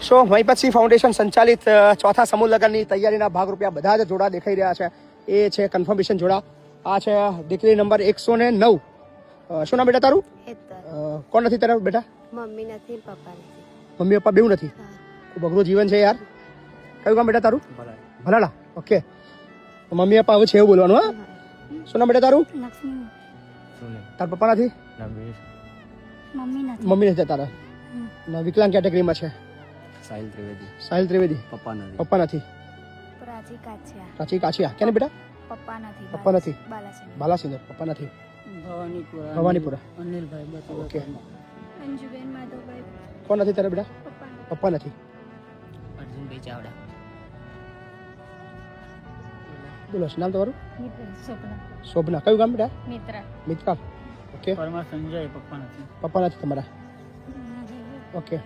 સો Mahipatsinh foundation સંચાલિત ચોથા સમૂહ લગ્નની તૈયારીના ભાગરૂપે બધા જ જોડા દેખાઈ રહ્યા છે. એ છે કન્ફર્મેશન જોડા. આ છે દીકરી નંબર 109. શું નામ બેટા તારું? કોણ નથી તારા બેટા? મમ્મી નથી, પપ્પા નથી. મમ્મી પપ્પા બેવ નથી? ખૂબ અઘરું જીવન છે યાર. કયું કામ બેટા તારું? ભલાડા. ઓકે, મમ્મી પપ્પા હવે છે એવું બોલવાનું. હા, શું નામ બેટા તારું? તારા પપ્પા નથી? મમ્મી નથી તારા? વિકલાંગ કેટેગરીમાં છે. સાહિલ ત્રિવેદી. પપ્પા નથી? પ્રાચી કાછિયા. કેને બેટા? પપ્પા નથી. બાલાસિંદર. પપ્પા નથી? ભવાનીપુરા. ઓકે, કોણ નથી તારા બેટા? પપ્પા નથી? બોલો નામ તમારું? શોભના. કયું ગામ બેટા? મિત્રા. ઓકે, પપ્પા નથી તમારા? ઓકે,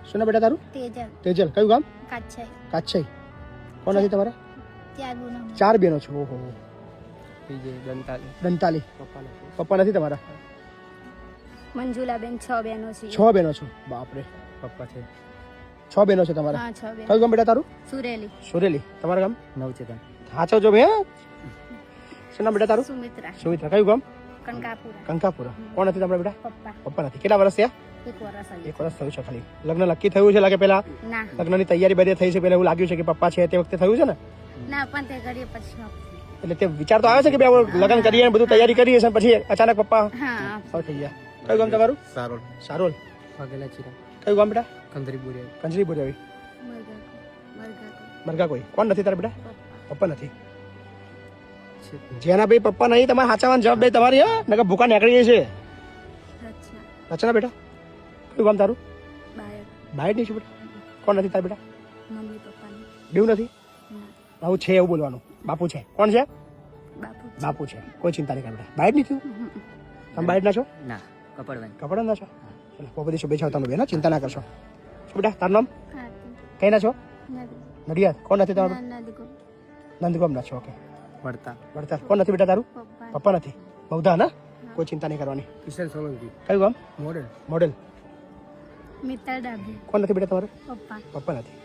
શું નામ બેટા તારું? તેજલ. કયું ગામ? કાછઈ. કોણ નથી તમારા? 4 બહેનો છો. ઓહો. દંતાલી. પપ્પા નથી તમારા? મંજુલાબેન 6 બહેનો છે. 6 બહેનો છો. બાપરે. પપ્પા છે. 6 બહેનો છે તમારા? કયું ગામ બેટા તારું? સુરેલી. તમારા ગામ? નવચેતન. સાચો જો બે. શું નામ બેટા તારું? સુમિત્રા. કયું ગામ? કંકાપુરા. કોણ નથી તમારા બેટા? પપ્પા નથી. કેટલા વર્ષ થયા? 1 વર્ષ થયું છે ખાલી. લગ્ન નક્કી થયું છે લાગે પેલા? લગ્નની તૈયારી બધી થઈ છે પેલા એવું લાગ્યું છે કે પપ્પા છે તે વખતે થયું છે ને? ના, પણ તે કરીએ પછી. એટલે તે વિચાર તો આવે છે કે બે લગ્ન કરીએ બધું તૈયારી કરીએ છે પછી અચાનક પપ્પા થઈ ગયા. કયું ગામ તમારું? સારોલ. કયું ગામ બેટા? કંજરી બોરિયાવી. મરઘા કોઈ. કોણ નથી તારા બેટા? પપ્પા નથી. જેના ભાઈ પપ્પા નહીં તમારે સાચાવાની જવાબદારી તમારી. હા, નકર ભૂકા નીકળી છે. રચના બેટા. કયું ગામ તારું? બાયડ નહીં છું બેટા. કોણ નથી તારા બેટા? બેવ નથી? આવું છે એવું બોલવાનું. બાપુ છે. કોણ છે? બાપુ છે. કોઈ ચિંતા નહીં કર બેટા. બાયડ નહીં થયું? તમે બાયડ ના છો? કપડ ના છો? બહુ બધી શુભેચ્છાઓ તમને બેન. ચિંતા ના કરશો. શું બેટા તારું નામ? કઈ ના છો? નડિયાદ. કોણ નથી તમારું? નંદગોમ ના છો. ઓકે, વડતાલ. કોણ નથી બેટા તારું? પપ્પા નથી? બહુધા ના? કોઈ ચિંતા નહીં કરવાની. કયું ગામ? મોડેલ. કોણ નથી બેટા તમારું? પપ્પા નથી?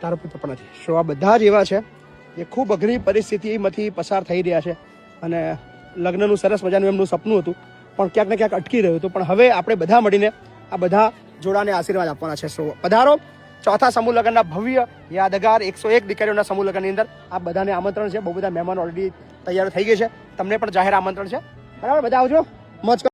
તારો પપ્પા નથી. શું આ બધા જ એવા છે જે ખૂબ અઘરી પરિસ્થિતિમાંથી પસાર થઈ રહ્યા છે અને લગ્નનું સરસ મજાનું એમનું સપનું હતું પણ ક્યાંક ને ક્યાંક અટકી રહ્યું હતું. પણ હવે આપણે બધા મળીને આ બધા જોડાને આશીર્વાદ આપવાના છે. સો પધારો ચોથા સમૂહ લગ્નના ભવ્ય યાદગાર 101 દીકરીઓના સમૂહ લગ્નની અંદર આ બધાને આમંત્રણ છે. બહુ બધા મહેમાનો ઓલરેડી તૈયાર થઈ ગઈ છે. તમને પણ જાહેર આમંત્રણ છે. બરાબર, બધા આવજો, મોજ કરો.